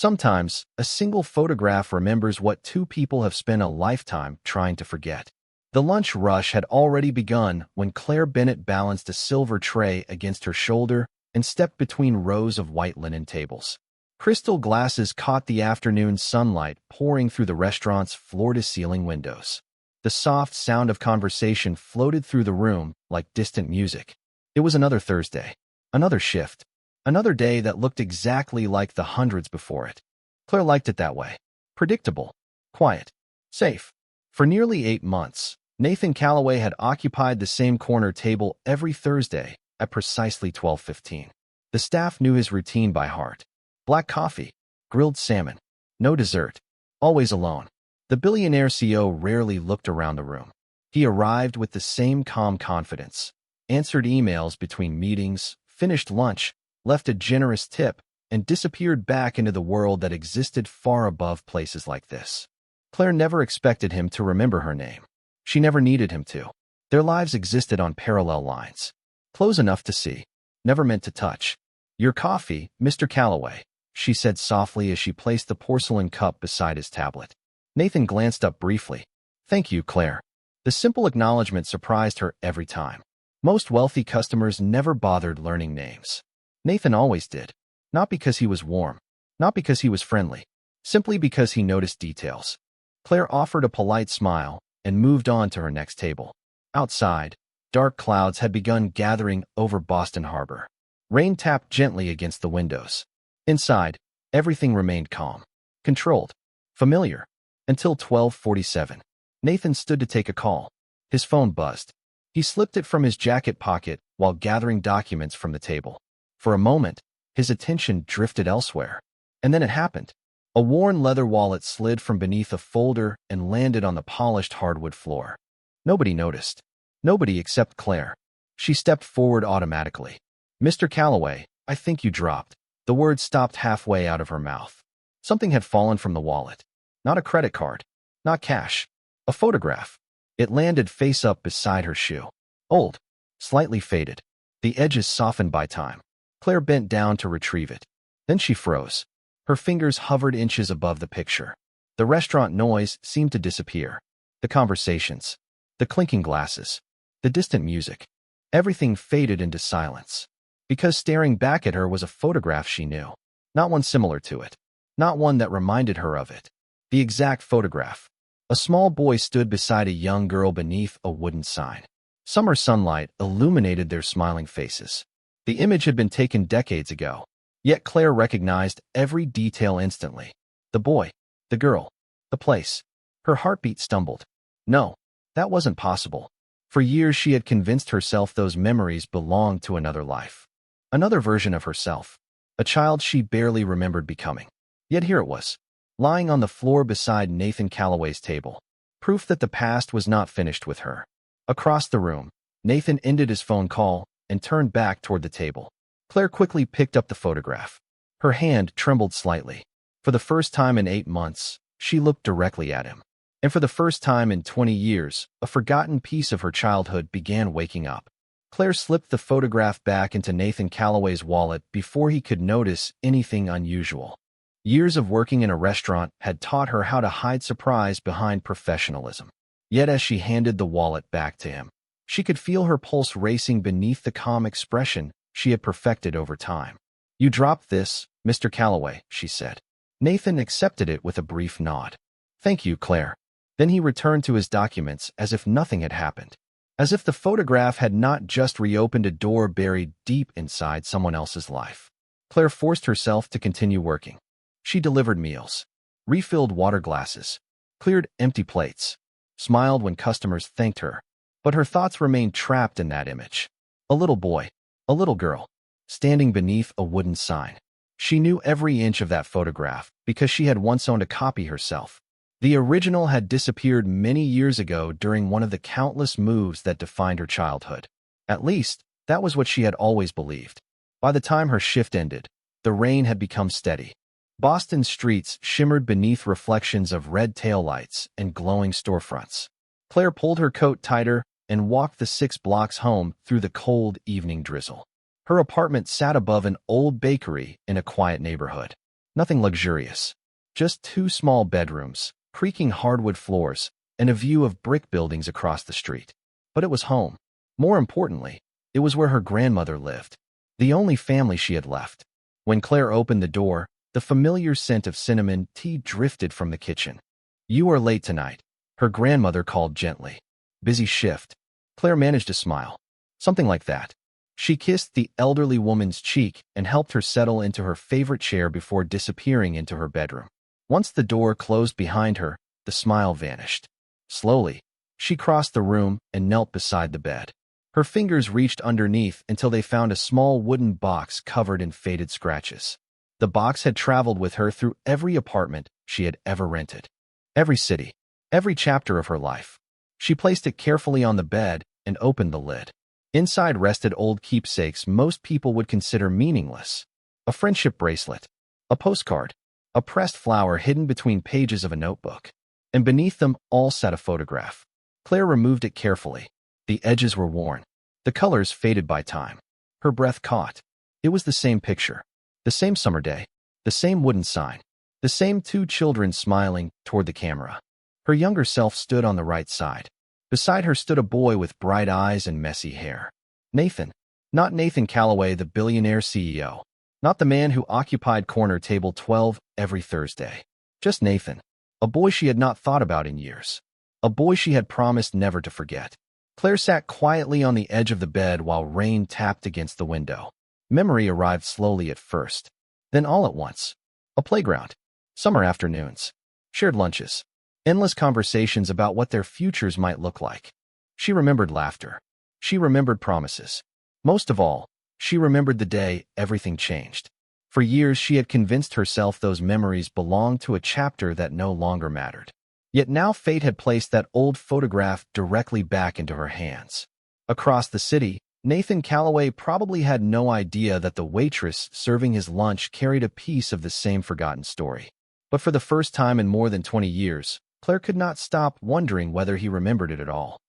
Sometimes, a single photograph remembers what two people have spent a lifetime trying to forget. The lunch rush had already begun when Claire Bennett balanced a silver tray against her shoulder and stepped between rows of white linen tables. Crystal glasses caught the afternoon sunlight pouring through the restaurant's floor-to-ceiling windows. The soft sound of conversation floated through the room like distant music. It was another Thursday, another shift, another day that looked exactly like the hundreds before it. Claire liked it that way. Predictable, quiet, safe. For nearly 8 months, Nathan Calloway had occupied the same corner table every Thursday at precisely 12:15. The staff knew his routine by heart. Black coffee, grilled salmon, no dessert, always alone. The Billionaire CEO rarely looked around the room. He arrived with the same calm confidence, answered emails between meetings, finished lunch, left a generous tip, and disappeared back into the world that existed far above places like this. Claire never expected him to remember her name. She never needed him to. Their lives existed on parallel lines. Close enough to see, never meant to touch. "Your coffee, Mr. Calloway," she said softly as she placed the porcelain cup beside his tablet. Nathan glanced up briefly. "Thank you, Claire." The simple acknowledgement surprised her every time. Most wealthy customers never bothered learning names. Nathan always did. Not because he was warm, not because he was friendly, simply because he noticed details. Claire offered a polite smile and moved on to her next table. Outside, dark clouds had begun gathering over Boston Harbor. Rain tapped gently against the windows. Inside, everything remained calm, controlled, familiar, until 12:47. Nathan stood to take a call. His phone buzzed. He slipped it from his jacket pocket while gathering documents from the table. For a moment, his attention drifted elsewhere. And then it happened. A worn leather wallet slid from beneath a folder and landed on the polished hardwood floor. Nobody noticed. Nobody except Claire. She stepped forward automatically. "Mr. Calloway, I think you dropped." The words stopped halfway out of her mouth. Something had fallen from the wallet. Not a credit card. Not cash. A photograph. It landed face up beside her shoe. Old. Slightly faded. The edges softened by time. Claire bent down to retrieve it. Then she froze. Her fingers hovered inches above the picture. The restaurant noise seemed to disappear. The conversations. The clinking glasses. The distant music. Everything faded into silence. Because staring back at her was a photograph she knew. Not one similar to it. Not one that reminded her of it. The exact photograph. A small boy stood beside a young girl beneath a wooden sign. Summer sunlight illuminated their smiling faces. The image had been taken decades ago, yet Claire recognized every detail instantly. The boy, the girl, the place. Her heartbeat stumbled. No, that wasn't possible. For years she had convinced herself those memories belonged to another life. Another version of herself. A child she barely remembered becoming. Yet here it was, lying on the floor beside Nathan Calloway's table. Proof that the past was not finished with her. Across the room, Nathan ended his phone call and turned back toward the table. Claire quickly picked up the photograph. Her hand trembled slightly. For the first time in 8 months, she looked directly at him. And for the first time in 20 years, a forgotten piece of her childhood began waking up. Claire slipped the photograph back into Nathan Calloway's wallet before he could notice anything unusual. Years of working in a restaurant had taught her how to hide surprise behind professionalism. Yet as she handed the wallet back to him, she could feel her pulse racing beneath the calm expression she had perfected over time. "You dropped this, Mr. Calloway," she said. Nathan accepted it with a brief nod. "Thank you, Claire." Then he returned to his documents as if nothing had happened. As if the photograph had not just reopened a door buried deep inside someone else's life. Claire forced herself to continue working. She delivered meals, refilled water glasses, cleared empty plates, smiled when customers thanked her. But her thoughts remained trapped in that image. A little boy, a little girl, standing beneath a wooden sign. She knew every inch of that photograph because she had once owned a copy herself. The original had disappeared many years ago during one of the countless moves that defined her childhood. At least, that was what she had always believed. By the time her shift ended, the rain had become steady. Boston's streets shimmered beneath reflections of red taillights and glowing storefronts. Claire pulled her coat tighter and walked the 6 blocks home through the cold evening drizzle. Her apartment sat above an old bakery in a quiet neighborhood. Nothing luxurious. Just two small bedrooms, creaking hardwood floors, and a view of brick buildings across the street. But it was home. More importantly, it was where her grandmother lived, the only family she had left. When Claire opened the door, the familiar scent of cinnamon tea drifted from the kitchen. "You are late tonight," her grandmother called gently. "Busy shift." Claire managed to smile. Something like that. She kissed the elderly woman's cheek and helped her settle into her favorite chair before disappearing into her bedroom. Once the door closed behind her, the smile vanished. Slowly, she crossed the room and knelt beside the bed. Her fingers reached underneath until they found a small wooden box covered in faded scratches. The box had traveled with her through every apartment she had ever rented. Every city, every chapter of her life. She placed it carefully on the bed and opened the lid. Inside rested old keepsakes most people would consider meaningless. A friendship bracelet, a postcard, a pressed flower hidden between pages of a notebook. And beneath them all sat a photograph. Claire removed it carefully. The edges were worn. The colors faded by time. Her breath caught. It was the same picture. The same summer day. The same wooden sign. The same two children smiling toward the camera. Her younger self stood on the right side. Beside her stood a boy with bright eyes and messy hair. Nathan. Not Nathan Calloway, the billionaire CEO. Not the man who occupied corner table 12 every Thursday. Just Nathan. A boy she had not thought about in years. A boy she had promised never to forget. Claire sat quietly on the edge of the bed while rain tapped against the window. Memory arrived slowly at first. Then all at once. A playground. Summer afternoons. Shared lunches. Endless conversations about what their futures might look like. She remembered laughter. She remembered promises. Most of all, she remembered the day everything changed. For years she had convinced herself those memories belonged to a chapter that no longer mattered. Yet now fate had placed that old photograph directly back into her hands. Across the city, Nathan Calloway probably had no idea that the waitress serving his lunch carried a piece of the same forgotten story. But for the first time in more than 20 years, Claire could not stop wondering whether he remembered it at all.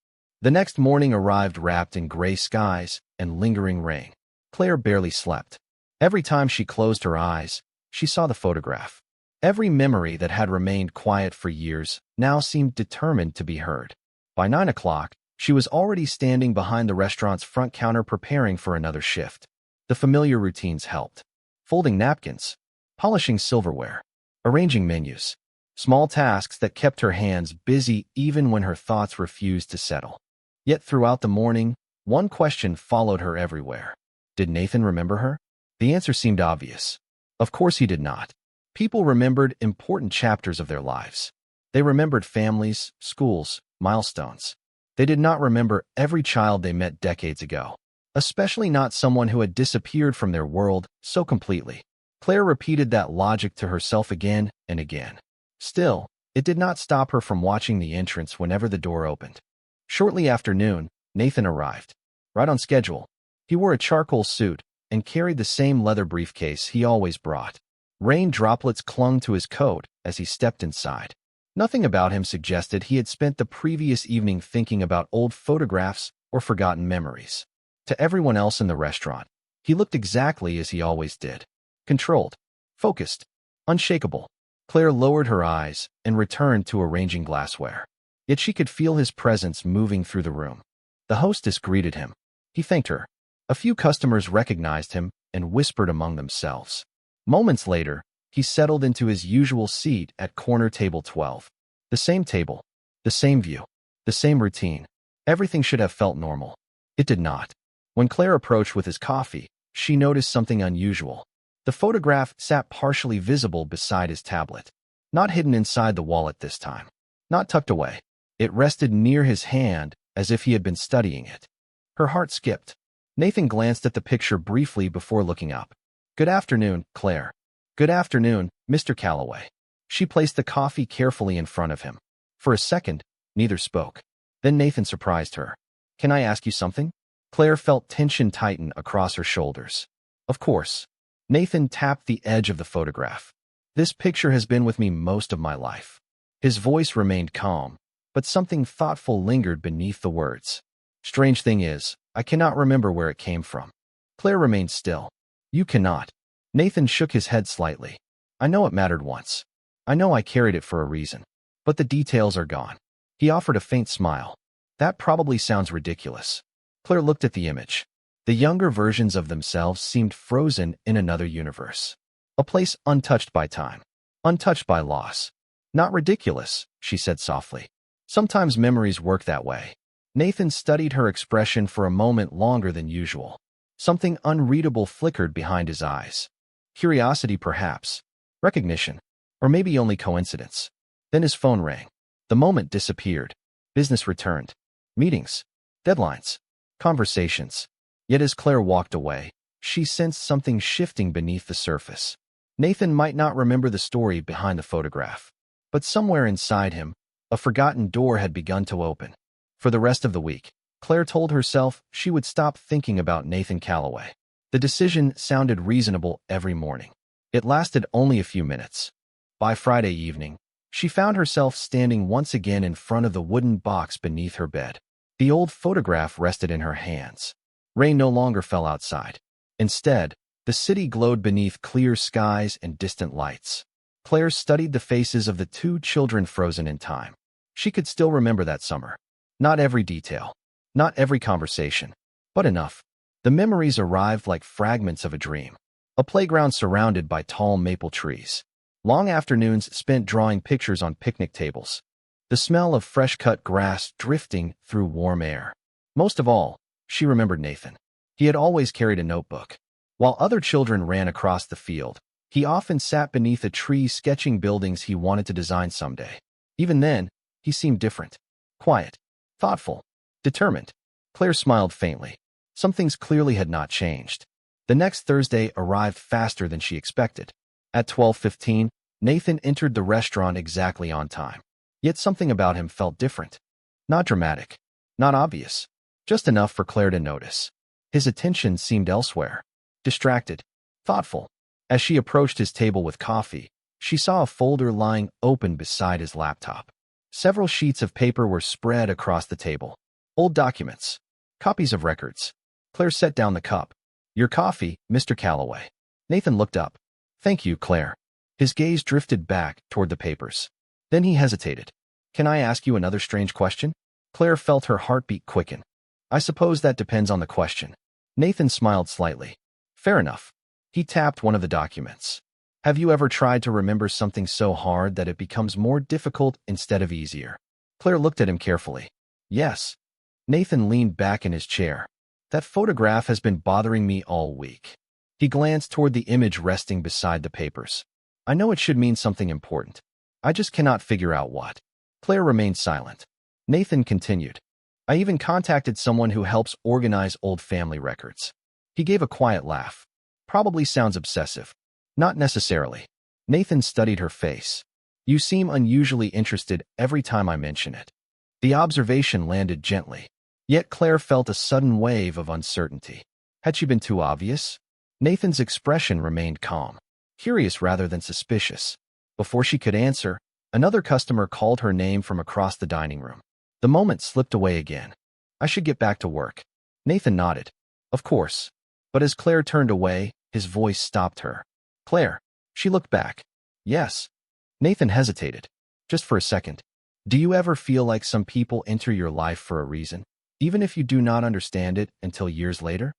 The next morning arrived wrapped in gray skies and lingering rain. Claire barely slept. Every time she closed her eyes, she saw the photograph. Every memory that had remained quiet for years now seemed determined to be heard. By 9 o'clock, she was already standing behind the restaurant's front counter preparing for another shift. The familiar routines helped. Folding napkins, polishing silverware, arranging menus. Small tasks that kept her hands busy even when her thoughts refused to settle. Yet throughout the morning, one question followed her everywhere. Did Nathan remember her? The answer seemed obvious. Of course he did not. People remembered important chapters of their lives. They remembered families, schools, milestones. They did not remember every child they met decades ago, especially not someone who had disappeared from their world so completely. Claire repeated that logic to herself again and again. Still, it did not stop her from watching the entrance whenever the door opened. Shortly after noon, Nathan arrived. Right on schedule. He wore a charcoal suit and carried the same leather briefcase he always brought. Rain droplets clung to his coat as he stepped inside. Nothing about him suggested he had spent the previous evening thinking about old photographs or forgotten memories. To everyone else in the restaurant, he looked exactly as he always did. Controlled, focused, unshakable. Claire lowered her eyes and returned to arranging glassware. Yet she could feel his presence moving through the room. The hostess greeted him. He thanked her. A few customers recognized him and whispered among themselves. Moments later, he settled into his usual seat at corner table 12. The same table, the same view, the same routine. Everything should have felt normal. It did not. When Claire approached with his coffee, she noticed something unusual. The photograph sat partially visible beside his tablet. Not hidden inside the wallet this time. Not tucked away. It rested near his hand as if he had been studying it. Her heart skipped. Nathan glanced at the picture briefly before looking up. "Good afternoon, Claire." "Good afternoon, Mr. Calloway." She placed the coffee carefully in front of him. For a second, neither spoke. Then Nathan surprised her. "Can I ask you something?" Claire felt tension tighten across her shoulders. "Of course." Nathan tapped the edge of the photograph. "This picture has been with me most of my life." His voice remained calm, but something thoughtful lingered beneath the words. "Strange thing is, I cannot remember where it came from." Claire remained still. "You cannot." Nathan shook his head slightly. I know it mattered once. I know I carried it for a reason. But the details are gone. He offered a faint smile. That probably sounds ridiculous. Claire looked at the image. The younger versions of themselves seemed frozen in another universe. A place untouched by time. Untouched by loss. Not ridiculous, she said softly. Sometimes memories work that way. Nathan studied her expression for a moment longer than usual. Something unreadable flickered behind his eyes. Curiosity, perhaps. Recognition. Or maybe only coincidence. Then his phone rang. The moment disappeared. Business returned. Meetings. Deadlines. Conversations. Yet as Claire walked away, she sensed something shifting beneath the surface. Nathan might not remember the story behind the photograph, but somewhere inside him, a forgotten door had begun to open. For the rest of the week, Claire told herself she would stop thinking about Nathan Calloway. The decision sounded reasonable every morning. It lasted only a few minutes. By Friday evening, she found herself standing once again in front of the wooden box beneath her bed. The old photograph rested in her hands. Rain no longer fell outside. Instead, the city glowed beneath clear skies and distant lights. Claire studied the faces of the two children frozen in time. She could still remember that summer. Not every detail, not every conversation, but enough. The memories arrived like fragments of a dream. A playground surrounded by tall maple trees. Long afternoons spent drawing pictures on picnic tables. The smell of fresh-cut grass drifting through warm air. Most of all, she remembered Nathan. He had always carried a notebook. While other children ran across the field, he often sat beneath a tree sketching buildings he wanted to design someday. Even then, he seemed different. Quiet. Thoughtful. Determined. Claire smiled faintly. Some things clearly had not changed. The next Thursday arrived faster than she expected. At 12:15, Nathan entered the restaurant exactly on time. Yet something about him felt different. Not dramatic. Not obvious. Just enough for Claire to notice. His attention seemed elsewhere. Distracted. Thoughtful. As she approached his table with coffee, she saw a folder lying open beside his laptop. Several sheets of paper were spread across the table. Old documents. Copies of records. Claire set down the cup. "Your coffee, Mr. Calloway." Nathan looked up. "Thank you, Claire." His gaze drifted back toward the papers. Then he hesitated. "Can I ask you another strange question?" Claire felt her heartbeat quicken. "I suppose that depends on the question." Nathan smiled slightly. "Fair enough." He tapped one of the documents. "Have you ever tried to remember something so hard that it becomes more difficult instead of easier?" Claire looked at him carefully. "Yes." Nathan leaned back in his chair. "That photograph has been bothering me all week." He glanced toward the image resting beside the papers. "I know it should mean something important. I just cannot figure out what." Claire remained silent. Nathan continued. "I even contacted someone who helps organize old family records." He gave a quiet laugh. "Probably sounds obsessive." "Not necessarily." Nathan studied her face. "You seem unusually interested every time I mention it." The observation landed gently. Yet Claire felt a sudden wave of uncertainty. Had she been too obvious? Nathan's expression remained calm, curious rather than suspicious. Before she could answer, another customer called her name from across the dining room. The moment slipped away again. "I should get back to work." Nathan nodded. "Of course." But as Claire turned away, his voice stopped her. "Claire." She looked back. "Yes." Nathan hesitated. "Just for a second. Do you ever feel like some people enter your life for a reason, even if you do not understand it until years later?"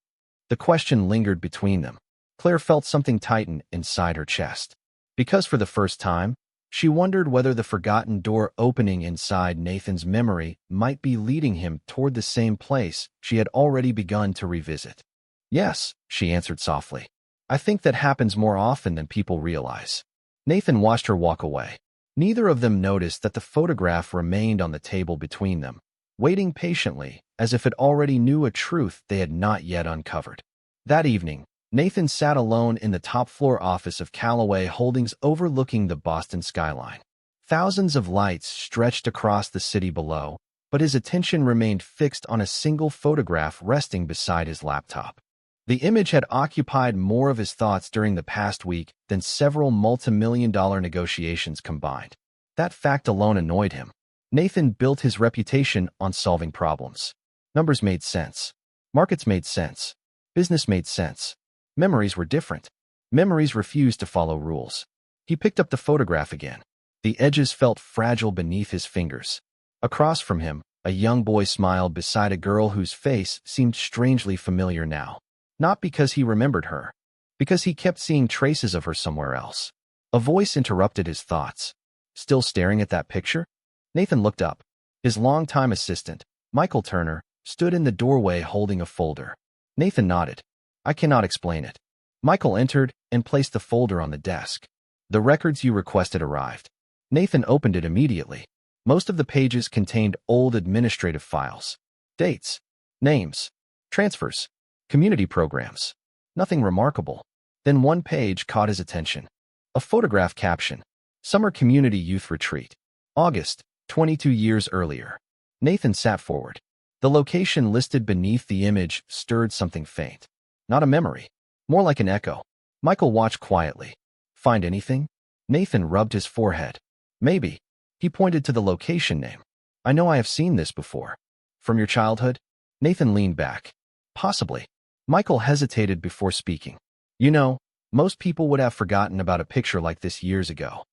The question lingered between them. Claire felt something tighten inside her chest. Because for the first time, she wondered whether the forgotten door opening inside Nathan's memory might be leading him toward the same place she had already begun to revisit. "Yes," she answered softly. "I think that happens more often than people realize." Nathan watched her walk away. Neither of them noticed that the photograph remained on the table between them, waiting patiently, as if it already knew a truth they had not yet uncovered. That evening, Nathan sat alone in the top-floor office of Calloway Holdings overlooking the Boston skyline. Thousands of lights stretched across the city below, but his attention remained fixed on a single photograph resting beside his laptop. The image had occupied more of his thoughts during the past week than several multi-million-dollar negotiations combined. That fact alone annoyed him. Nathan built his reputation on solving problems. Numbers made sense. Markets made sense. Business made sense. Memories were different. Memories refused to follow rules. He picked up the photograph again. The edges felt fragile beneath his fingers. Across from him, a young boy smiled beside a girl whose face seemed strangely familiar now. Not because he remembered her, because he kept seeing traces of her somewhere else. A voice interrupted his thoughts. Still staring at that picture? Nathan looked up. His longtime assistant, Michael Turner, stood in the doorway holding a folder. Nathan nodded. I cannot explain it. Michael entered and placed the folder on the desk. The records you requested arrived. Nathan opened it immediately. Most of the pages contained old administrative files. Dates, names, transfers, community programs. Nothing remarkable. Then one page caught his attention. A photograph caption. Summer Community Youth Retreat. August, 22 years earlier. Nathan sat forward. The location listed beneath the image stirred something faint. Not a memory. More like an echo. Michael watched quietly. Find anything? Nathan rubbed his forehead. Maybe. He pointed to the location name. I know I have seen this before. From your childhood? Nathan leaned back. Possibly. Michael hesitated before speaking. You know, most people would have forgotten about a picture like this years ago.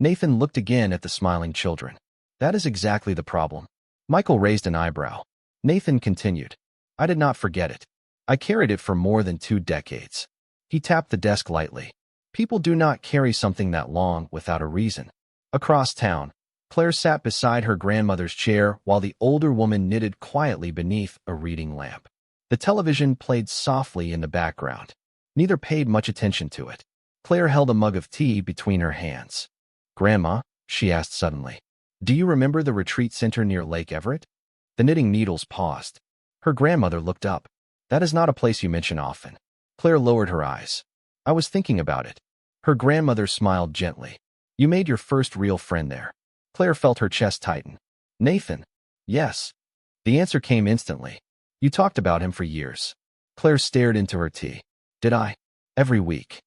Nathan looked again at the smiling children. That is exactly the problem. Michael raised an eyebrow. Nathan continued. I did not forget it. I carried it for more than 2 decades. He tapped the desk lightly. People do not carry something that long without a reason. Across town, Claire sat beside her grandmother's chair while the older woman knitted quietly beneath a reading lamp. The television played softly in the background. Neither paid much attention to it. Claire held a mug of tea between her hands. Grandma, she asked suddenly, do you remember the retreat center near Lake Everett? The knitting needles paused. Her grandmother looked up. That is not a place you mention often. Claire lowered her eyes. I was thinking about it. Her grandmother smiled gently. You made your first real friend there. Claire felt her chest tighten. Nathan? Yes. The answer came instantly. You talked about him for years. Claire stared into her tea. Did I? Every week.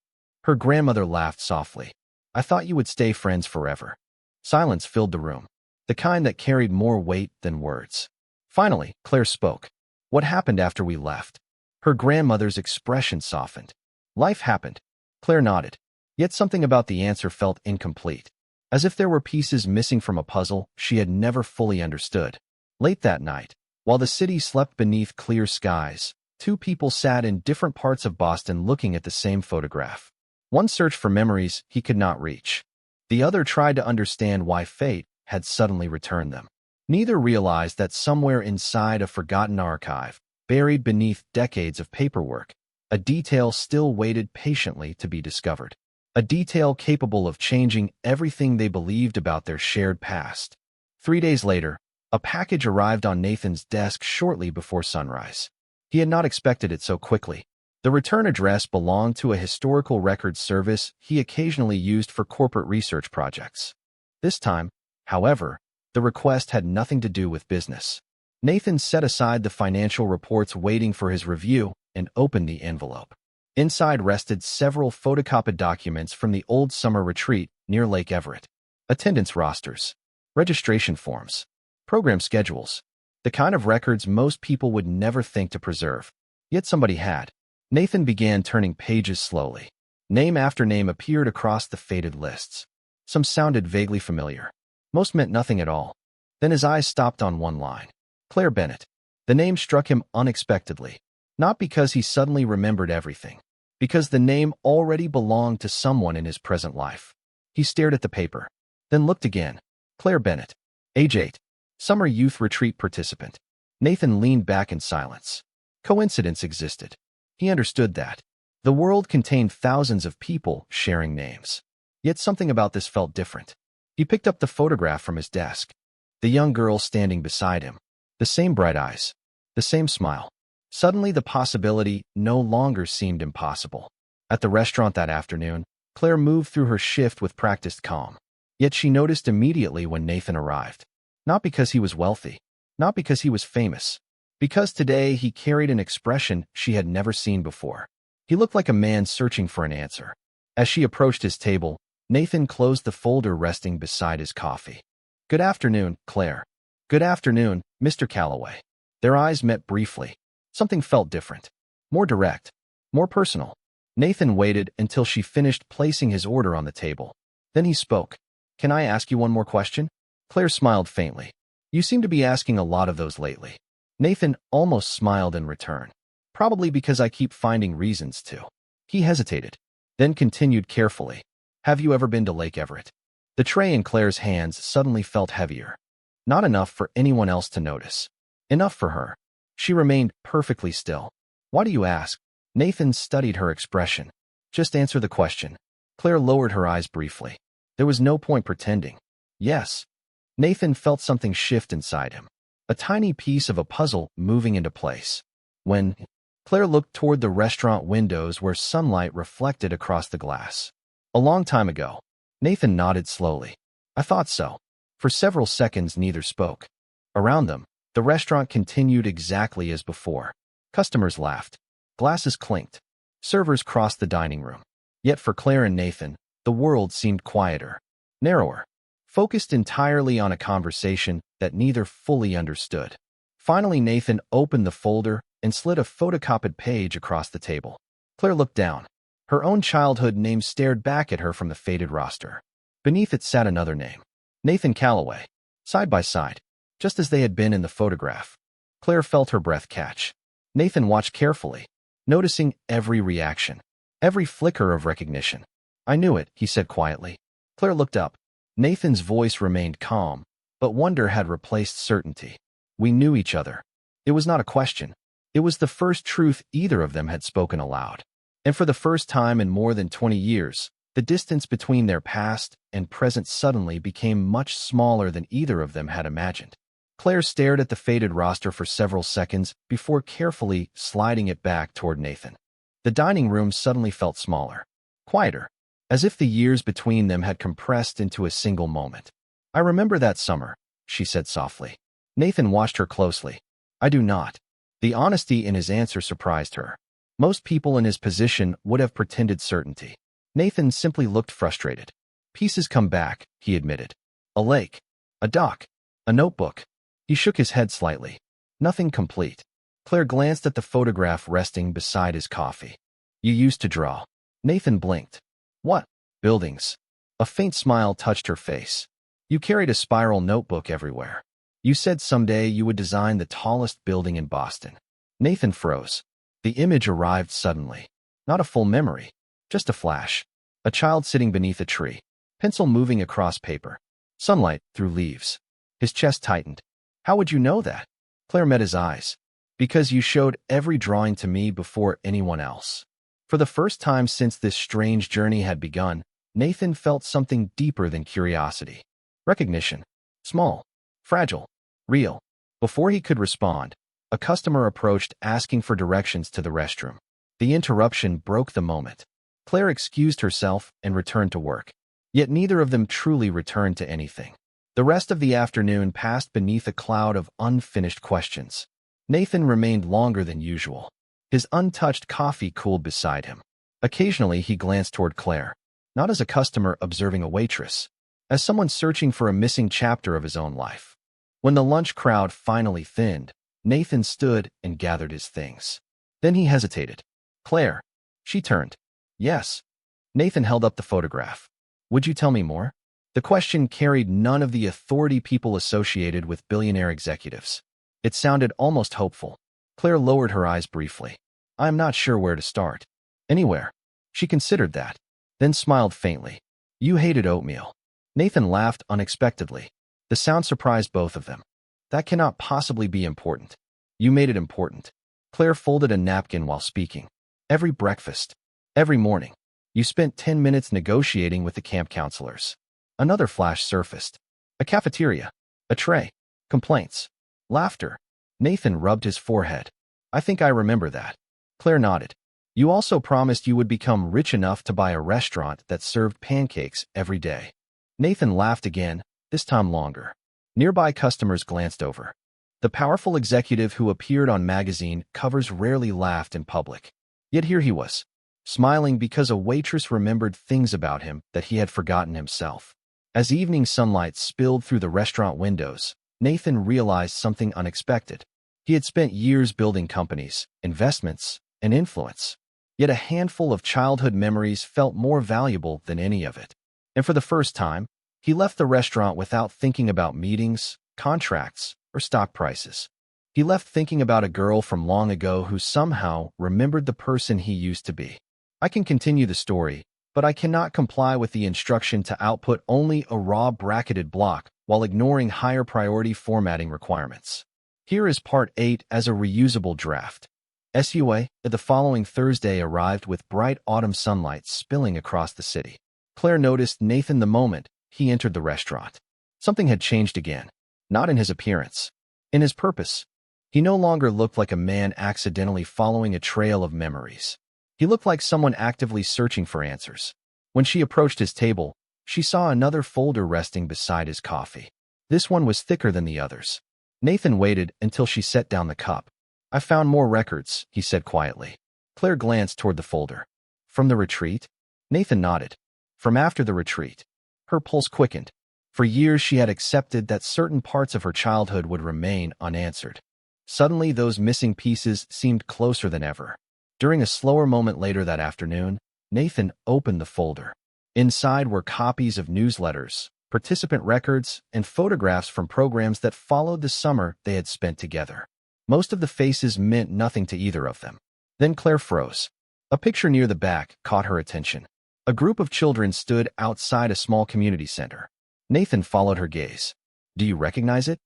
Her grandmother laughed softly. I thought you would stay friends forever. Silence filled the room, the kind that carried more weight than words. Finally, Claire spoke. What happened after we left? Her grandmother's expression softened. Life happened. Claire nodded. Yet something about the answer felt incomplete. As if there were pieces missing from a puzzle she had never fully understood. Late that night, while the city slept beneath clear skies, 2 people sat in different parts of Boston looking at the same photograph. One searched for memories he could not reach. The other tried to understand why fate had suddenly returned them. Neither realized that somewhere inside a forgotten archive, buried beneath decades of paperwork, a detail still waited patiently to be discovered. A detail capable of changing everything they believed about their shared past. 3 days later, a package arrived on Nathan's desk shortly before sunrise. He had not expected it so quickly. The return address belonged to a historical records service he occasionally used for corporate research projects. This time, however, the request had nothing to do with business. Nathan set aside the financial reports waiting for his review and opened the envelope. Inside rested several photocopied documents from the old summer retreat near Lake Everett. Attendance rosters, registration forms, program schedules, the kind of records most people would never think to preserve. Yet somebody had. Nathan began turning pages slowly. Name after name appeared across the faded lists. Some sounded vaguely familiar. Most meant nothing at all. Then his eyes stopped on one line. Claire Bennett. The name struck him unexpectedly. Not because he suddenly remembered everything, because the name already belonged to someone in his present life. He stared at the paper, then looked again. Claire Bennett, age 8, summer youth retreat participant. Nathan leaned back in silence. Coincidence existed. He understood that. The world contained thousands of people sharing names. Yet something about this felt different. He picked up the photograph from his desk. The young girl standing beside him. The same bright eyes. The same smile. Suddenly the possibility no longer seemed impossible. At the restaurant that afternoon, Claire moved through her shift with practiced calm. Yet she noticed immediately when Nathan arrived. Not because he was wealthy. Not because he was famous. Because today he carried an expression she had never seen before. He looked like a man searching for an answer. As she approached his table, Nathan closed the folder resting beside his coffee. Good afternoon, Claire. Good afternoon, Mr. Calloway. Their eyes met briefly. Something felt different. More direct. More personal. Nathan waited until she finished placing his order on the table. Then he spoke. Can I ask you one more question? Claire smiled faintly. You seem to be asking a lot of those lately. Nathan almost smiled in return. Probably because I keep finding reasons to. He hesitated, then continued carefully. Have you ever been to Lake Everett? The tray in Claire's hands suddenly felt heavier. Not enough for anyone else to notice. Enough for her. She remained perfectly still. Why do you ask? Nathan studied her expression. Just answer the question. Claire lowered her eyes briefly. There was no point pretending. Yes. Nathan felt something shift inside him. A tiny piece of a puzzle moving into place. When Claire looked toward the restaurant windows where sunlight reflected across the glass. A long time ago. Nathan nodded slowly. I thought so. For several seconds neither spoke. Around them, the restaurant continued exactly as before. Customers laughed. Glasses clinked. Servers crossed the dining room. Yet for Claire and Nathan, the world seemed quieter, narrower, focused entirely on a conversation that neither fully understood. Finally, Nathan opened the folder and slid a photocopied page across the table. Claire looked down. Her own childhood name stared back at her from the faded roster. Beneath it sat another name. Nathan Calloway. Side by side, just as they had been in the photograph. Claire felt her breath catch. Nathan watched carefully, noticing every reaction, every flicker of recognition. I knew it, he said quietly. Claire looked up. Nathan's voice remained calm, but wonder had replaced certainty. We knew each other. It was not a question. It was the first truth either of them had spoken aloud. And for the first time in more than 20 years, the distance between their past and present suddenly became much smaller than either of them had imagined. Claire stared at the faded roster for several seconds before carefully sliding it back toward Nathan. The dining room suddenly felt smaller, quieter, as if the years between them had compressed into a single moment. I remember that summer, she said softly. Nathan watched her closely. I do not. The honesty in his answer surprised her. Most people in his position would have pretended certainty. Nathan simply looked frustrated. Pieces come back, he admitted. A lake. A dock. A notebook. He shook his head slightly. Nothing complete. Claire glanced at the photograph resting beside his coffee. You used to draw. Nathan blinked. What? Buildings. A faint smile touched her face. You carried a spiral notebook everywhere. You said someday you would design the tallest building in Boston. Nathan froze. The image arrived suddenly. Not a full memory. Just a flash. A child sitting beneath a tree. Pencil moving across paper. Sunlight through leaves. His chest tightened. How would you know that? Claire met his eyes. Because you showed every drawing to me before anyone else. For the first time since this strange journey had begun, Nathan felt something deeper than curiosity. Recognition. Small. Fragile. Real. Before he could respond, a customer approached asking for directions to the restroom. The interruption broke the moment. Claire excused herself and returned to work. Yet neither of them truly returned to anything. The rest of the afternoon passed beneath a cloud of unfinished questions. Nathan remained longer than usual. His untouched coffee cooled beside him. Occasionally he glanced toward Claire, not as a customer observing a waitress, as someone searching for a missing chapter of his own life. When the lunch crowd finally thinned, Nathan stood and gathered his things. Then he hesitated. Claire. She turned. Yes. Nathan held up the photograph. Would you tell me more? The question carried none of the authority people associated with billionaire executives. It sounded almost hopeful. Claire lowered her eyes briefly. I am not sure where to start. Anywhere. She considered that, then smiled faintly. You hated oatmeal. Nathan laughed unexpectedly. The sound surprised both of them. That cannot possibly be important. You made it important. Claire folded a napkin while speaking. Every breakfast. Every morning. You spent 10 minutes negotiating with the camp counselors. Another flash surfaced. A cafeteria. A tray. Complaints. Laughter. Nathan rubbed his forehead. I think I remember that. Claire nodded. You also promised you would become rich enough to buy a restaurant that served pancakes every day. Nathan laughed again, this time longer. Nearby customers glanced over. The powerful executive who appeared on magazine covers rarely laughed in public. Yet here he was, smiling because a waitress remembered things about him that he had forgotten himself. As evening sunlight spilled through the restaurant windows, Nathan realized something unexpected. He had spent years building companies, investments, and influence. Yet a handful of childhood memories felt more valuable than any of it. And for the first time, he left the restaurant without thinking about meetings, contracts, or stock prices. He left thinking about a girl from long ago who somehow remembered the person he used to be. I can continue the story, but I cannot comply with the instruction to output only a raw bracketed block while ignoring higher priority formatting requirements. Here is part 8 as a reusable draft. SUA, the following Thursday arrived with bright autumn sunlight spilling across the city. Claire noticed Nathan the moment he entered the restaurant. Something had changed again, not in his appearance, in his purpose. He no longer looked like a man accidentally following a trail of memories. He looked like someone actively searching for answers. When she approached his table, she saw another folder resting beside his coffee. This one was thicker than the others. Nathan waited until she set down the cup. "I found more records," he said quietly. Claire glanced toward the folder. "From the retreat?" Nathan nodded. "From after the retreat." Her pulse quickened. For years she had accepted that certain parts of her childhood would remain unanswered. Suddenly those missing pieces seemed closer than ever. During a slower moment later that afternoon, Nathan opened the folder. Inside were copies of newsletters, participant records, and photographs from programs that followed the summer they had spent together. Most of the faces meant nothing to either of them. Then Claire froze. A picture near the back caught her attention. A group of children stood outside a small community center. Nathan followed her gaze. "Do you recognize it?"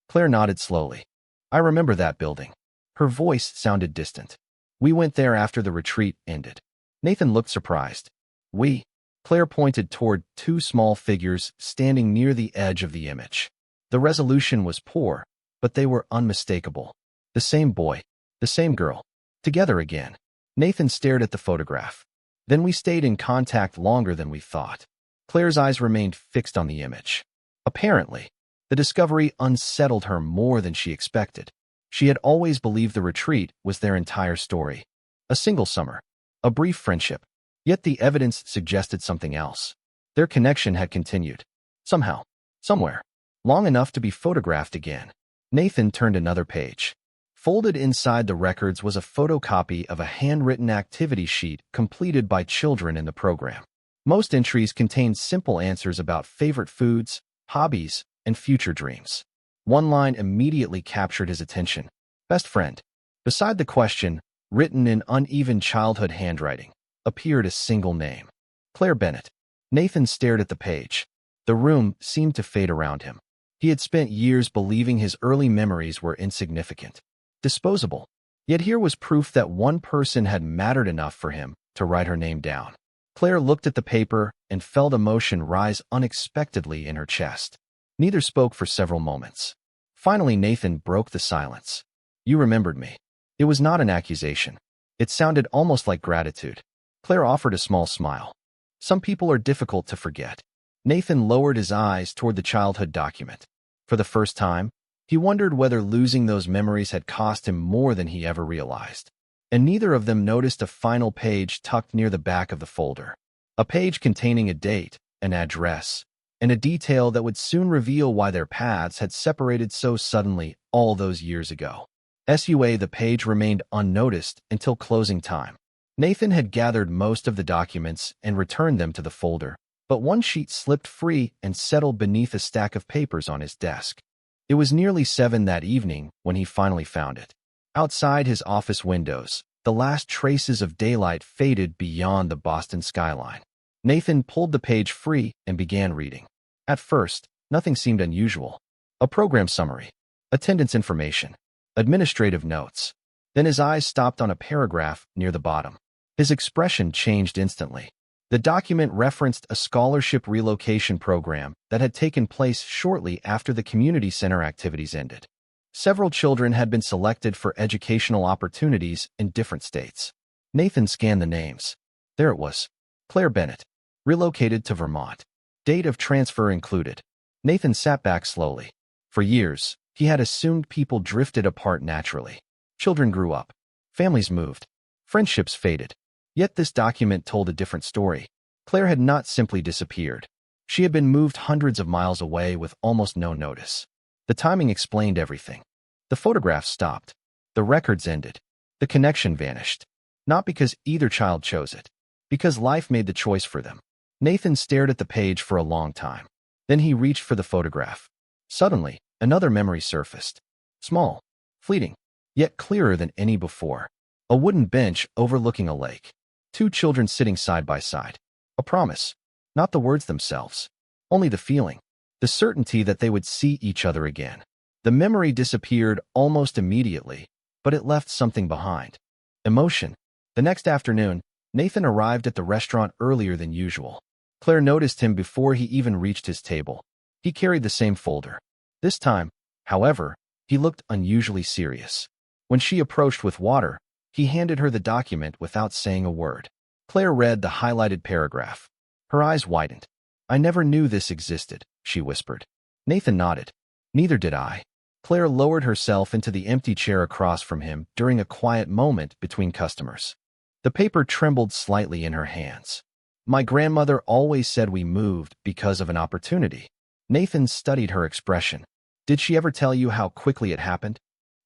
Claire nodded slowly. "I remember that building." Her voice sounded distant. "We went there after the retreat ended." Nathan looked surprised. "We?" Claire pointed toward two small figures standing near the edge of the image. The resolution was poor, but they were unmistakable. The same boy, the same girl, together again. Nathan stared at the photograph. "Then we stayed in contact longer than we thought." Claire's eyes remained fixed on the image. Apparently, the discovery unsettled her more than she expected. She had always believed the retreat was their entire story. A single summer, a brief friendship. Yet the evidence suggested something else. Their connection had continued. Somehow, somewhere, long enough to be photographed again. Nathan turned another page. Folded inside the records was a photocopy of a handwritten activity sheet completed by children in the program. Most entries contained simple answers about favorite foods, hobbies, and future dreams. One line immediately captured his attention. "Best friend." Beside the question, written in uneven childhood handwriting, appeared a single name. Claire Bennett. Nathan stared at the page. The room seemed to fade around him. He had spent years believing his early memories were insignificant, disposable. Yet here was proof that one person had mattered enough for him to write her name down. Claire looked at the paper and felt emotion rise unexpectedly in her chest. Neither spoke for several moments. Finally, Nathan broke the silence. "You remembered me." It was not an accusation. It sounded almost like gratitude. Claire offered a small smile. "Some people are difficult to forget." Nathan lowered his eyes toward the childhood document. For the first time, he wondered whether losing those memories had cost him more than he ever realized. And neither of them noticed a final page tucked near the back of the folder. A page containing a date, an address, and a detail that would soon reveal why their paths had separated so suddenly all those years ago. The page remained unnoticed until closing time. Nathan had gathered most of the documents and returned them to the folder, but one sheet slipped free and settled beneath a stack of papers on his desk. It was nearly 7 that evening when he finally found it. Outside his office windows, the last traces of daylight faded beyond the Boston skyline. Nathan pulled the page free and began reading. At first, nothing seemed unusual. A program summary, attendance information, administrative notes. Then his eyes stopped on a paragraph near the bottom. His expression changed instantly. The document referenced a scholarship relocation program that had taken place shortly after the community center activities ended. Several children had been selected for educational opportunities in different states. Nathan scanned the names. There it was. Claire Bennett, relocated to Vermont. Date of transfer included. Nathan sat back slowly. For years, he had assumed people drifted apart naturally. Children grew up. Families moved. Friendships faded. Yet this document told a different story. Claire had not simply disappeared. She had been moved hundreds of miles away with almost no notice. The timing explained everything. The photographs stopped. The records ended. The connection vanished. Not because either child chose it. Because life made the choice for them. Nathan stared at the page for a long time. Then he reached for the photograph. Suddenly, another memory surfaced. Small, fleeting, yet clearer than any before. A wooden bench overlooking a lake. Two children sitting side by side. A promise. Not the words themselves. Only the feeling. The certainty that they would see each other again. The memory disappeared almost immediately, but it left something behind. Emotion. The next afternoon, Nathan arrived at the restaurant earlier than usual. Claire noticed him before he even reached his table. He carried the same folder. This time, however, he looked unusually serious. When she approached with water, he handed her the document without saying a word. Claire read the highlighted paragraph. Her eyes widened. "I never knew this existed," she whispered. Nathan nodded. "Neither did I." Claire lowered herself into the empty chair across from him during a quiet moment between customers. The paper trembled slightly in her hands. "My grandmother always said we moved because of an opportunity." Nathan studied her expression. "Did she ever tell you how quickly it happened?"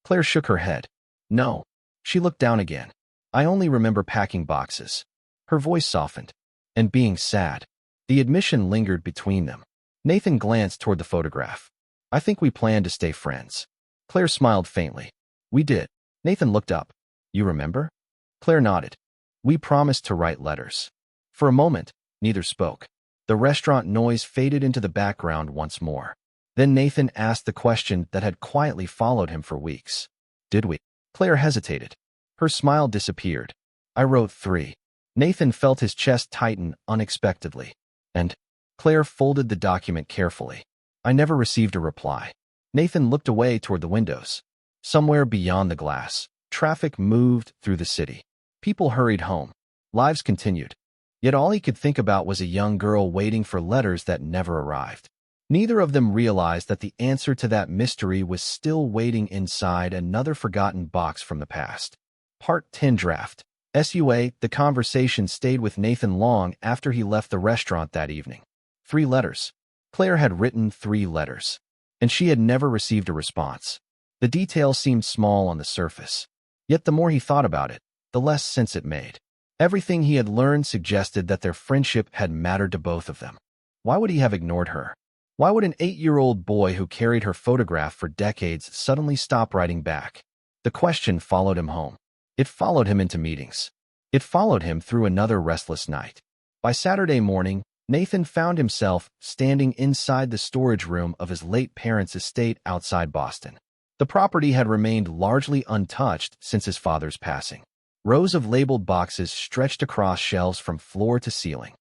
Claire shook her head. "No." She looked down again. "I only remember packing boxes." Her voice softened. "And being sad." The admission lingered between them. Nathan glanced toward the photograph. "I think we planned to stay friends." Claire smiled faintly. "We did." Nathan looked up. "You remember?" Claire nodded. "We promised to write letters." For a moment, neither spoke. The restaurant noise faded into the background once more. Then Nathan asked the question that had quietly followed him for weeks. "Did we?" Claire hesitated. Her smile disappeared. "I wrote 3. Nathan felt his chest tighten unexpectedly. "And?" Claire folded the document carefully. "I never received a reply." Nathan looked away toward the windows. Somewhere beyond the glass, traffic moved through the city. People hurried home. Lives continued. Yet all he could think about was a young girl waiting for letters that never arrived. Neither of them realized that the answer to that mystery was still waiting inside another forgotten box from the past. Part 10 Draft. SUA, the conversation stayed with Nathan long after he left the restaurant that evening. 3 letters. Claire had written 3 letters, and she had never received a response. The details seemed small on the surface. Yet the more he thought about it, the less sense it made. Everything he had learned suggested that their friendship had mattered to both of them. Why would he have ignored her? Why would an 8-year-old boy who carried her photograph for decades suddenly stop writing back? The question followed him home. It followed him into meetings. It followed him through another restless night. By Saturday morning, Nathan found himself standing inside the storage room of his late parents' estate outside Boston. The property had remained largely untouched since his father's passing. Rows of labeled boxes stretched across shelves from floor to ceiling.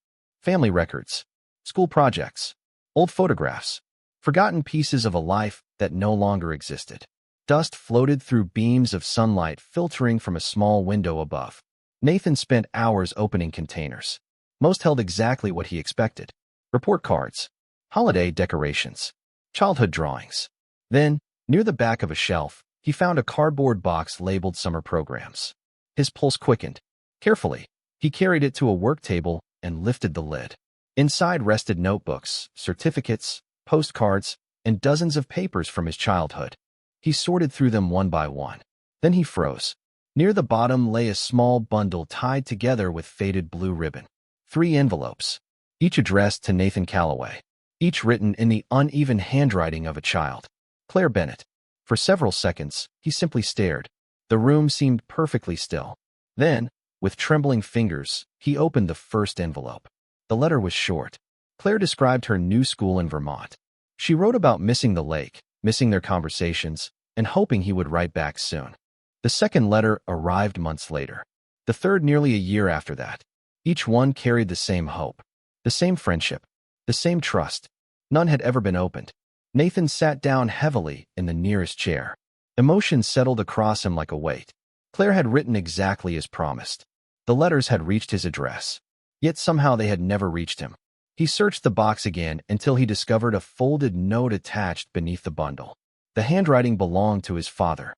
Family records, school projects, old photographs, forgotten pieces of a life that no longer existed. Dust floated through beams of sunlight filtering from a small window above. Nathan spent hours opening containers. Most held exactly what he expected. Report cards, holiday decorations, childhood drawings. Then, near the back of a shelf, he found a cardboard box labeled Summer Programs. His pulse quickened. Carefully, he carried it to a work table and lifted the lid. Inside rested notebooks, certificates, postcards, and dozens of papers from his childhood. He sorted through them one by one. Then he froze. Near the bottom lay a small bundle tied together with faded blue ribbon. 3 envelopes, each addressed to Nathan Calloway, each written in the uneven handwriting of a child. Claire Bennett. For several seconds, he simply stared. The room seemed perfectly still. Then, with trembling fingers, he opened the first envelope. The letter was short. Claire described her new school in Vermont. She wrote about missing the lake, missing their conversations, and hoping he would write back soon. The second letter arrived months later. The third nearly a year after that. Each one carried the same hope, the same friendship, the same trust. None had ever been opened. Nathan sat down heavily in the nearest chair. Emotion settled across him like a weight. Claire had written exactly as promised. The letters had reached his address. Yet somehow they had never reached him. He searched the box again until he discovered a folded note attached beneath the bundle. The handwriting belonged to his father.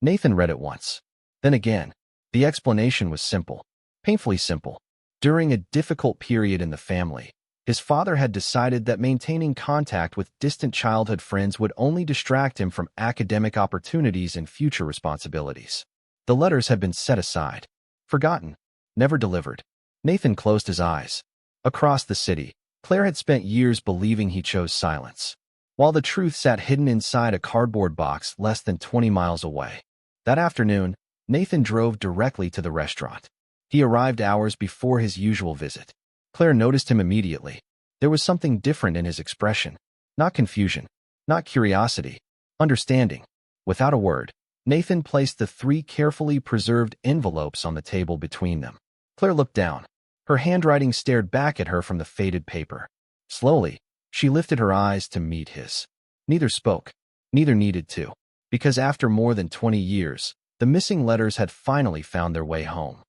Nathan read it once. Then again. The explanation was simple. Painfully simple. During a difficult period in the family, his father had decided that maintaining contact with distant childhood friends would only distract him from academic opportunities and future responsibilities. The letters had been set aside, forgotten, never delivered. Nathan closed his eyes. Across the city, Claire had spent years believing he chose silence, while the truth sat hidden inside a cardboard box less than 20 miles away. That afternoon, Nathan drove directly to the restaurant. He arrived hours before his usual visit. Claire noticed him immediately. There was something different in his expression. Not confusion, not curiosity, understanding. Without a word, Nathan placed the 3 carefully preserved envelopes on the table between them. Claire looked down. Her handwriting stared back at her from the faded paper. Slowly, she lifted her eyes to meet his. Neither spoke. Neither needed to. Because after more than 20 years, the missing letters had finally found their way home.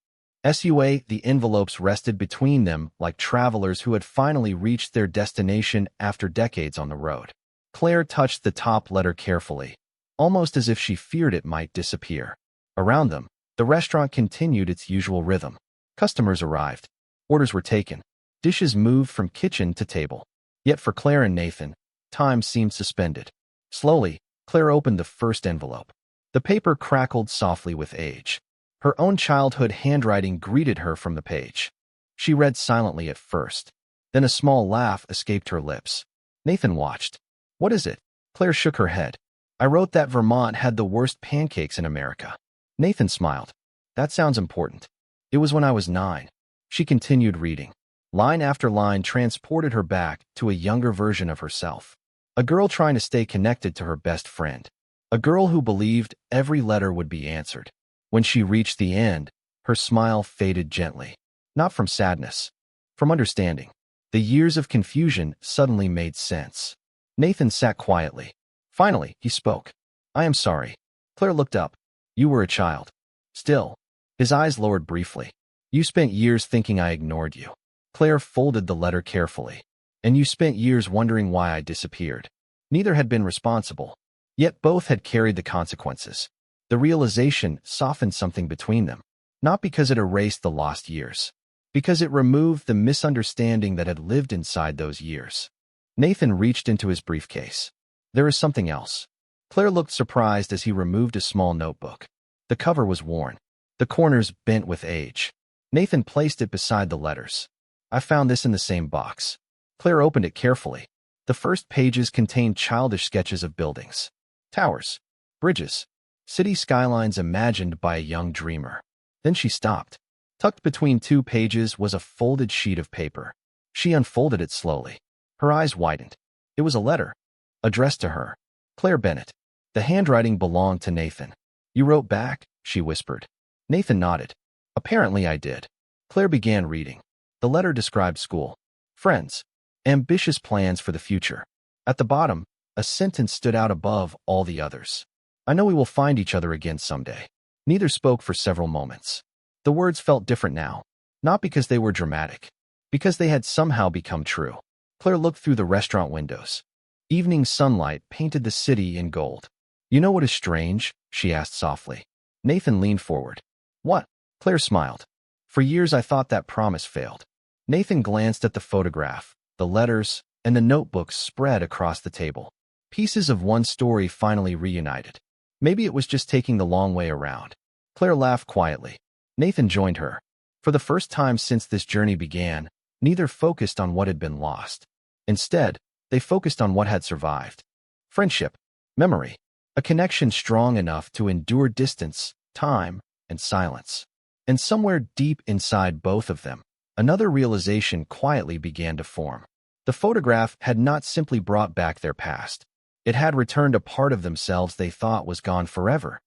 The envelopes rested between them like travelers who had finally reached their destination after decades on the road. Claire touched the top letter carefully, almost as if she feared it might disappear. Around them, the restaurant continued its usual rhythm. Customers arrived. Orders were taken. Dishes moved from kitchen to table. Yet for Claire and Nathan, time seemed suspended. Slowly, Claire opened the first envelope. The paper crackled softly with age. Her own childhood handwriting greeted her from the page. She read silently at first. Then a small laugh escaped her lips. Nathan watched. "What is it?" Claire shook her head. "I wrote that Vermont had the worst pancakes in America." Nathan smiled. "That sounds important. It was when I was 9. She continued reading. Line after line transported her back to a younger version of herself. A girl trying to stay connected to her best friend. A girl who believed every letter would be answered. When she reached the end, her smile faded gently. Not from sadness, from understanding. The years of confusion suddenly made sense. Nathan sat quietly. Finally, he spoke. "I am sorry." Claire looked up. "You were a child." Still, his eyes lowered briefly. "You spent years thinking I ignored you." Claire folded the letter carefully. "And you spent years wondering why I disappeared." Neither had been responsible, yet both had carried the consequences. The realization softened something between them, not because it erased the lost years, because it removed the misunderstanding that had lived inside those years. Nathan reached into his briefcase. "There is something else." Claire looked surprised as he removed a small notebook. The cover was worn, the corners bent with age. Nathan placed it beside the letters. "I found this in the same box." Claire opened it carefully. The first pages contained childish sketches of buildings, towers, bridges, city skylines imagined by a young dreamer. Then she stopped. Tucked between 2 pages was a folded sheet of paper. She unfolded it slowly. Her eyes widened. It was a letter, addressed to her. Claire Bennett. The handwriting belonged to Nathan. "You wrote back?" she whispered. Nathan nodded. "Apparently I did." Claire began reading. The letter described school, friends, ambitious plans for the future. At the bottom, a sentence stood out above all the others. "I know we will find each other again someday." Neither spoke for several moments. The words felt different now, not because they were dramatic, because they had somehow become true. Claire looked through the restaurant windows. Evening sunlight painted the city in gold. "You know what is strange?" she asked softly. Nathan leaned forward. "What?" Claire smiled. "For years I thought that promise failed." Nathan glanced at the photograph, the letters, and the notebooks spread across the table. Pieces of one story finally reunited. Maybe it was just taking the long way around. Claire laughed quietly. Nathan joined her. For the first time since this journey began, neither focused on what had been lost. Instead, they focused on what had survived. Friendship, memory, a connection strong enough to endure distance, time, and silence. And somewhere deep inside both of them, another realization quietly began to form. The photograph had not simply brought back their past. It had returned a part of themselves they thought was gone forever.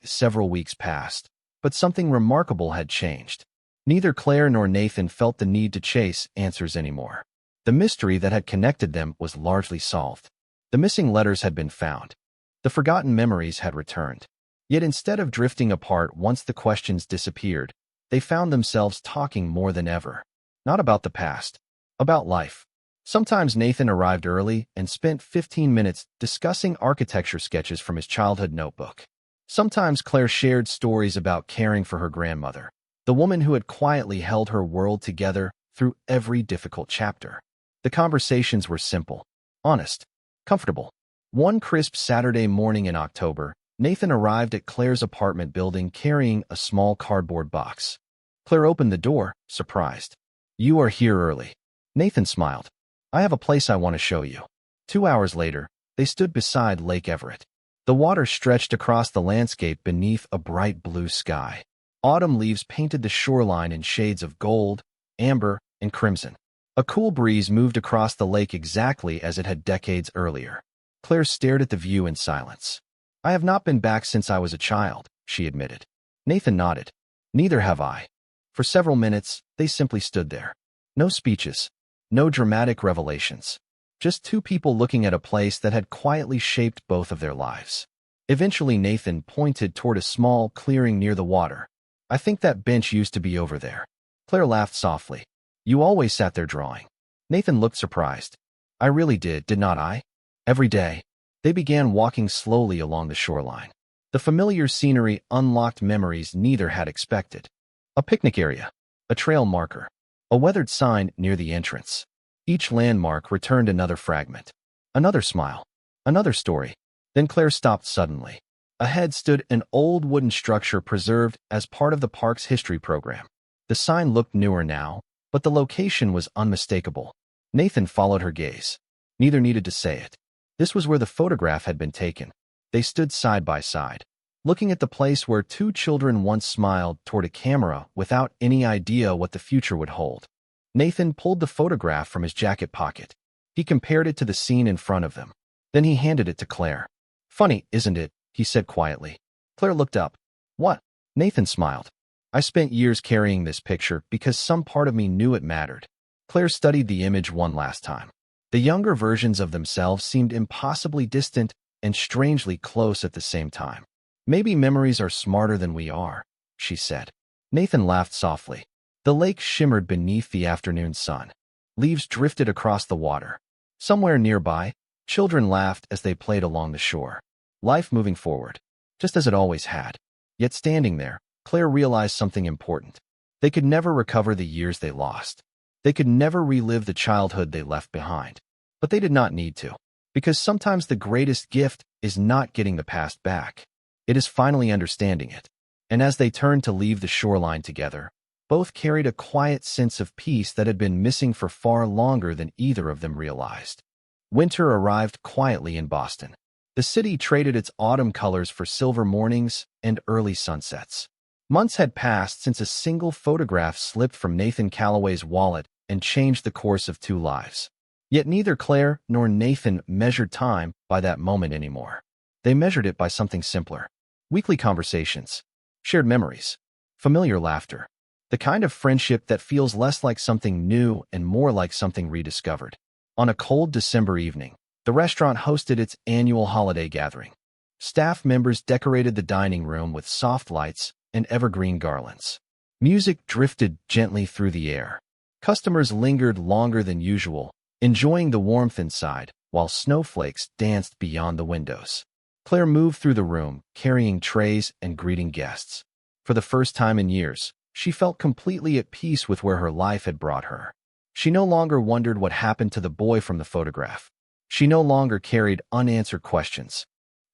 Several weeks passed, but something remarkable had changed. Neither Claire nor Nathan felt the need to chase answers anymore. The mystery that had connected them was largely solved. The missing letters had been found. The forgotten memories had returned. Yet instead of drifting apart once the questions disappeared, they found themselves talking more than ever. Not about the past, about life. Sometimes Nathan arrived early and spent 15 minutes discussing architecture sketches from his childhood notebook. Sometimes Claire shared stories about caring for her grandmother, the woman who had quietly held her world together through every difficult chapter. The conversations were simple, honest, comfortable. One crisp Saturday morning in October, Nathan arrived at Claire's apartment building carrying a small cardboard box. Claire opened the door, surprised. You are here early. Nathan smiled. I have a place I want to show you. 2 hours later, they stood beside Lake Everett. The water stretched across the landscape beneath a bright blue sky. Autumn leaves painted the shoreline in shades of gold, amber, and crimson. A cool breeze moved across the lake exactly as it had decades earlier. Claire stared at the view in silence. I have not been back since I was a child, she admitted. Nathan nodded. Neither have I. For several minutes, they simply stood there. No speeches, no dramatic revelations. Just two people looking at a place that had quietly shaped both of their lives. Eventually, Nathan pointed toward a small clearing near the water. I think that bench used to be over there. Claire laughed softly. You always sat there drawing. Nathan looked surprised. I really did not I? Every day. They began walking slowly along the shoreline. The familiar scenery unlocked memories neither had expected. A picnic area, a trail marker, a weathered sign near the entrance. Each landmark returned another fragment. Another smile. Another story. Then Claire stopped suddenly. Ahead stood an old wooden structure preserved as part of the park's history program. The sign looked newer now, but the location was unmistakable. Nathan followed her gaze. Neither needed to say it. This was where the photograph had been taken. They stood side by side, looking at the place where two children once smiled toward a camera without any idea what the future would hold. Nathan pulled the photograph from his jacket pocket. He compared it to the scene in front of them. Then he handed it to Claire. Funny, isn't it? He said quietly. Claire looked up. What? Nathan smiled. I spent years carrying this picture because some part of me knew it mattered. Claire studied the image one last time. The younger versions of themselves seemed impossibly distant and strangely close at the same time. Maybe memories are smarter than we are, she said. Nathan laughed softly. The lake shimmered beneath the afternoon sun. Leaves drifted across the water. Somewhere nearby, children laughed as they played along the shore. Life moving forward, just as it always had. Yet standing there, Claire realized something important. They could never recover the years they lost. They could never relive the childhood they left behind. But they did not need to, because sometimes the greatest gift is not getting the past back. It is finally understanding it. And as they turned to leave the shoreline together, both carried a quiet sense of peace that had been missing for far longer than either of them realized. Winter arrived quietly in Boston. The city traded its autumn colors for silver mornings and early sunsets. Months had passed since a single photograph slipped from Nathan Calloway's wallet and changed the course of two lives. Yet neither Claire nor Nathan measured time by that moment anymore. They measured it by something simpler. Weekly conversations, shared memories, familiar laughter. The kind of friendship that feels less like something new and more like something rediscovered. On a cold December evening, the restaurant hosted its annual holiday gathering. Staff members decorated the dining room with soft lights and evergreen garlands. Music drifted gently through the air. Customers lingered longer than usual, enjoying the warmth inside, while snowflakes danced beyond the windows. Claire moved through the room, carrying trays and greeting guests. For the first time in years, she felt completely at peace with where her life had brought her. She no longer wondered what happened to the boy from the photograph. She no longer carried unanswered questions.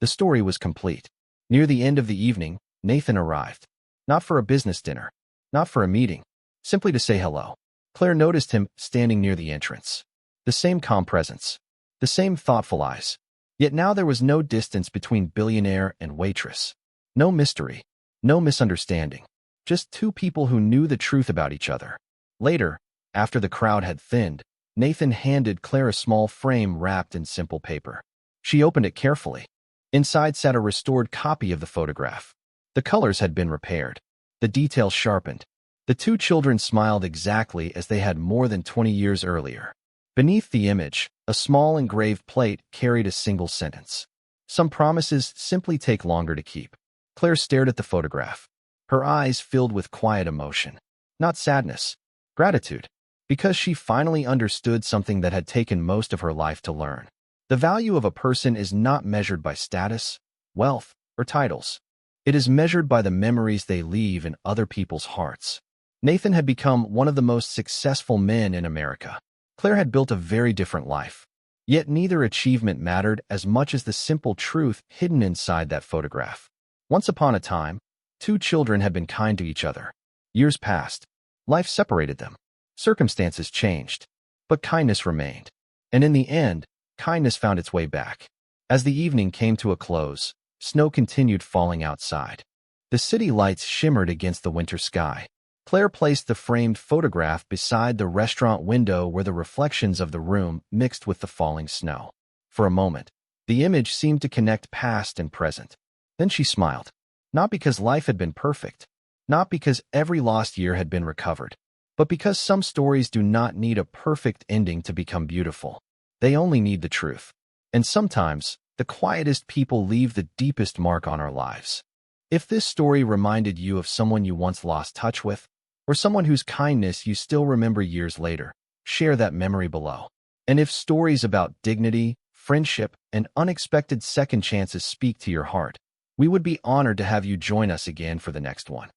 The story was complete. Near the end of the evening, Nathan arrived. Not for a business dinner, not for a meeting, simply to say hello. Claire noticed him standing near the entrance. The same calm presence, the same thoughtful eyes. Yet now there was no distance between billionaire and waitress. No mystery, no misunderstanding. Just two people who knew the truth about each other. Later, after the crowd had thinned, Nathan handed Claire a small frame wrapped in simple paper. She opened it carefully. Inside sat a restored copy of the photograph. The colors had been repaired, the details sharpened. The two children smiled exactly as they had more than 20 years earlier. Beneath the image, a small engraved plate carried a single sentence. Some promises simply take longer to keep. Claire stared at the photograph. Her eyes filled with quiet emotion. Not sadness, gratitude. Because she finally understood something that had taken most of her life to learn. The value of a person is not measured by status, wealth, or titles. It is measured by the memories they leave in other people's hearts. Nathan had become one of the most successful men in America. Claire had built a very different life. Yet neither achievement mattered as much as the simple truth hidden inside that photograph. Once upon a time, two children had been kind to each other. Years passed. Life separated them. Circumstances changed, but kindness remained. And in the end, kindness found its way back. As the evening came to a close, snow continued falling outside. The city lights shimmered against the winter sky. Claire placed the framed photograph beside the restaurant window where the reflections of the room mixed with the falling snow. For a moment, the image seemed to connect past and present. Then she smiled. Not because life had been perfect, not because every lost year had been recovered, but because some stories do not need a perfect ending to become beautiful. They only need the truth. And sometimes, the quietest people leave the deepest mark on our lives. If this story reminded you of someone you once lost touch with, or someone whose kindness you still remember years later, share that memory below. And if stories about dignity, friendship, and unexpected second chances speak to your heart, we would be honored to have you join us again for the next one.